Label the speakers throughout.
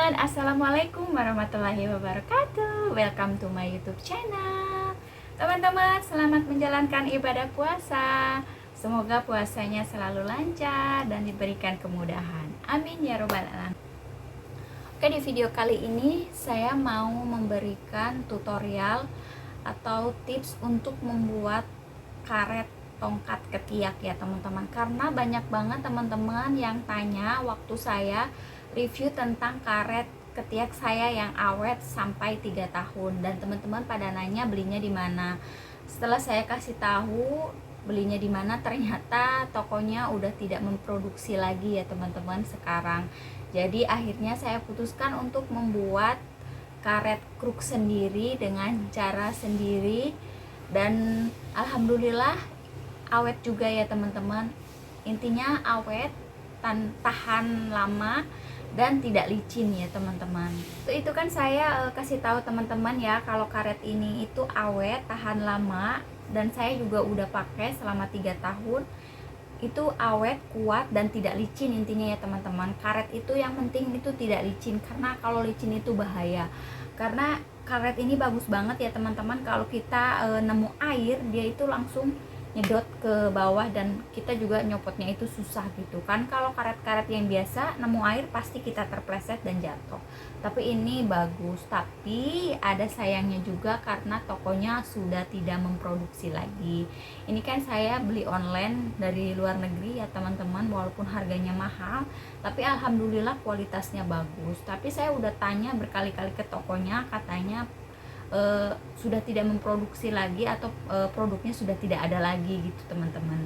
Speaker 1: teman-teman, assalamualaikum warahmatullahi wabarakatuh. Welcome to my YouTube channel. Teman-teman, selamat menjalankan ibadah puasa. Semoga puasanya selalu lancar dan diberikan kemudahan. Amin ya robbal alamin. Oke, di video kali ini saya mau memberikan tutorial atau tips untuk membuat karet tongkat ketiak ya teman-teman, karena banyak banget teman-teman yang tanya waktu saya review tentang karet ketiak saya yang awet sampai 3 tahun, dan teman-teman pada nanya belinya di mana. Setelah saya kasih tahu belinya di mana, ternyata tokonya udah tidak memproduksi lagi ya teman-teman sekarang. Jadi akhirnya saya putuskan untuk membuat karet kruk sendiri dengan cara sendiri, dan alhamdulillah awet juga ya teman-teman. Intinya awet, tahan lama, dan tidak licin ya teman-teman. Itu kan saya kasih tahu teman-teman ya, kalau karet ini itu awet, tahan lama, dan saya juga udah pakai selama 3 tahun. Itu awet, kuat, dan tidak licin intinya ya teman-teman. Karet itu yang penting itu tidak licin, karena kalau licin itu bahaya. Karena karet ini bagus banget ya teman-teman, kalau kita nemu air dia itu langsung nyedot ke bawah, dan kita juga nyopotnya itu susah gitu kan. Kalau karet-karet yang biasa nemu air pasti kita terpleset dan jatuh. Tapi ini bagus, tapi ada sayangnya juga karena tokonya sudah tidak memproduksi lagi. Ini kan saya beli online dari luar negeri ya teman-teman, walaupun harganya mahal, tapi alhamdulillah kualitasnya bagus. Tapi saya udah tanya berkali-kali ke tokonya, katanya sudah tidak memproduksi lagi, atau produknya sudah tidak ada lagi gitu teman-teman.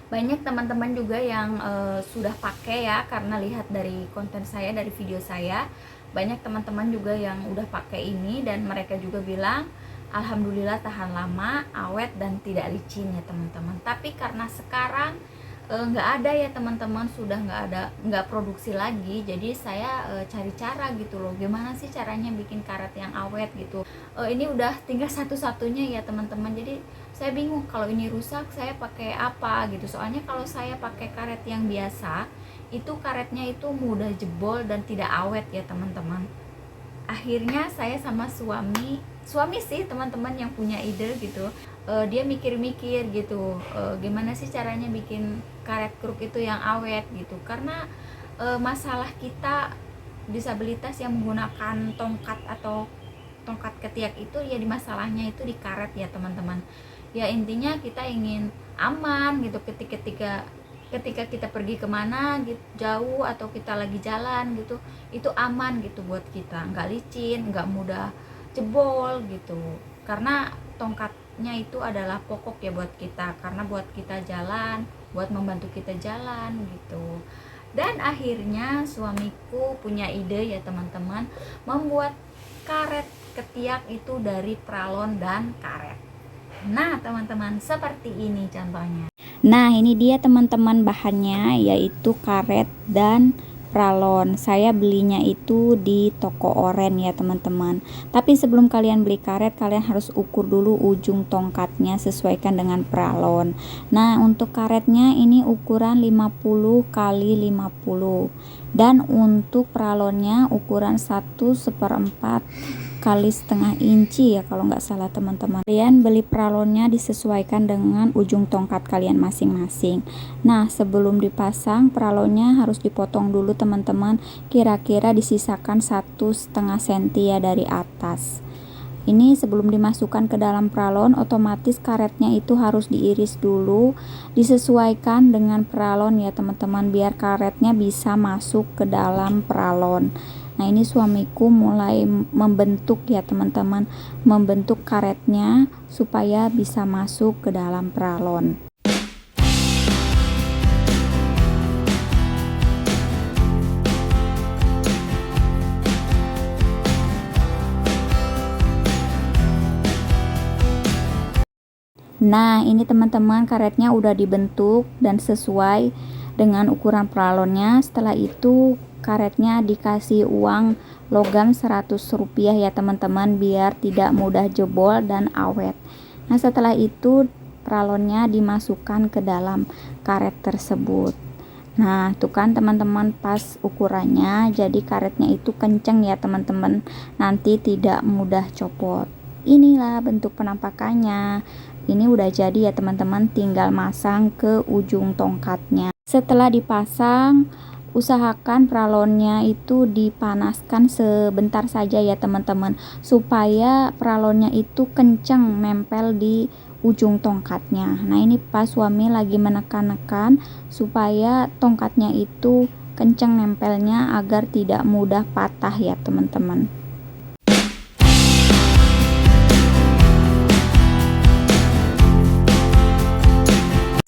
Speaker 1: Banyak teman-teman juga yang sudah pakai ya, karena lihat dari konten saya, dari video saya, banyak teman-teman juga yang udah pakai ini, dan mereka juga bilang alhamdulillah tahan lama, awet, dan tidak licin ya teman-teman. Tapi karena sekarang nggak ada ya teman-teman, sudah nggak produksi lagi, jadi saya cari cara gitu loh, gimana sih caranya bikin karet yang awet gitu. Ini udah tinggal satu-satunya ya teman-teman, jadi saya bingung kalau ini rusak saya pakai apa gitu. Soalnya kalau saya pakai karet yang biasa itu karetnya itu mudah jebol dan tidak awet ya teman-teman. Akhirnya saya sama suami sih teman-teman yang punya ide gitu. Dia mikir-mikir gitu, gimana sih caranya bikin karet kruk itu yang awet gitu. Karena masalah kita disabilitas yang menggunakan tongkat atau tongkat ketiak itu ya, di masalahnya itu di karet ya teman-teman. Ya intinya kita ingin aman gitu ketika kita pergi kemana gitu, jauh, atau kita lagi jalan gitu, itu aman gitu buat kita, nggak licin, nggak mudah jebol gitu. Karena tongkatnya itu adalah pokok ya buat kita, karena buat kita jalan, buat membantu kita jalan gitu. Dan akhirnya suamiku punya ide ya teman-teman, membuat karet ketiak itu dari pralon dan karet. Nah teman-teman, seperti ini contohnya. Nah ini dia teman-teman bahannya, yaitu karet dan pralon. Saya belinya itu di toko oren ya teman-teman. Tapi sebelum kalian beli karet, kalian harus ukur dulu ujung tongkatnya sesuaikan dengan pralon. Nah untuk karetnya ini ukuran 50 kali 50, dan untuk pralonnya ukuran 1/4 kali setengah inci ya kalau nggak salah teman-teman. Kalian beli pralonnya disesuaikan dengan ujung tongkat kalian masing-masing. Nah sebelum dipasang, pralonnya harus dipotong dulu teman-teman, kira-kira disisakan 1,5 cm ya dari atas. Ini sebelum dimasukkan ke dalam pralon, otomatis karetnya itu harus diiris dulu, disesuaikan dengan pralon ya teman-teman, biar karetnya bisa masuk ke dalam pralon. Nah ini suamiku mulai membentuk ya teman-teman, membentuk karetnya supaya bisa masuk ke dalam pralon. Nah ini teman-teman, karetnya udah dibentuk dan sesuai dengan ukuran pralonnya. Setelah itu karetnya dikasih uang logam 100 rupiah ya teman-teman, biar tidak mudah jebol dan awet. Nah setelah itu pralonnya dimasukkan ke dalam karet tersebut. Nah, tuh kan teman-teman pas ukurannya, jadi karetnya itu kenceng ya teman-teman, nanti tidak mudah copot. Inilah bentuk penampakannya. Ini udah jadi ya teman-teman, tinggal masang ke ujung tongkatnya. Setelah dipasang, usahakan pralonnya itu dipanaskan sebentar saja ya teman-teman, supaya pralonnya itu kenceng nempel di ujung tongkatnya. Nah, ini pas suami lagi menekan-nekan supaya tongkatnya itu kenceng nempelnya agar tidak mudah patah ya teman-teman.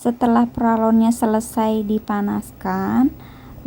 Speaker 1: Setelah pralonnya selesai dipanaskan,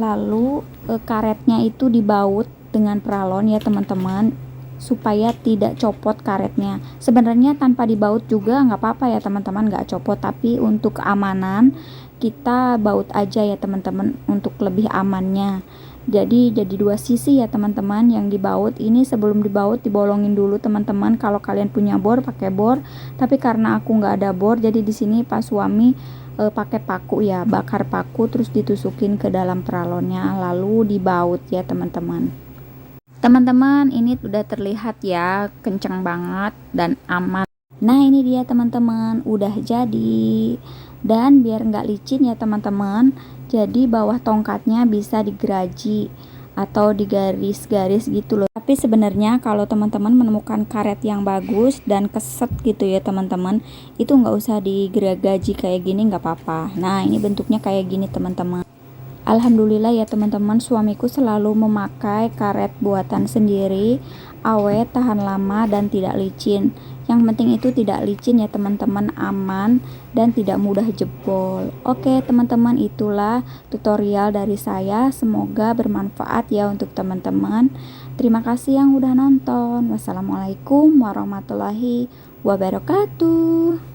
Speaker 1: lalu karetnya itu dibaut dengan pralon ya teman-teman, supaya tidak copot karetnya. Sebenarnya tanpa dibaut juga nggak apa-apa ya teman-teman, nggak copot, tapi untuk keamanan kita baut aja ya teman-teman untuk lebih amannya. Jadi dua sisi ya teman-teman yang dibaut. Ini sebelum dibaut dibolongin dulu teman-teman. Kalau kalian punya bor pakai bor, tapi karena aku nggak ada bor, jadi di sini pas suami pakai paku ya, bakar paku terus ditusukin ke dalam pralonnya lalu dibaut ya teman-teman. Teman-teman, ini udah terlihat ya, kenceng banget dan aman. Nah, ini dia teman-teman, udah jadi. Dan biar nggak licin ya teman-teman, jadi bawah tongkatnya bisa digeraji atau digaris-garis gitu loh. Tapi sebenarnya kalau teman-teman menemukan karet yang bagus dan keset gitu ya teman-teman, itu nggak usah digeragaji kayak gini, nggak apa-apa. Nah, ini bentuknya kayak gini teman-teman. Alhamdulillah ya teman-teman, suamiku selalu memakai karet buatan sendiri, awet, tahan lama, dan tidak licin. Yang penting itu tidak licin ya teman-teman, aman dan tidak mudah jebol. Oke teman-teman, itulah tutorial dari saya, semoga bermanfaat ya untuk teman-teman. Terima kasih yang udah nonton. Wassalamualaikum warahmatullahi wabarakatuh.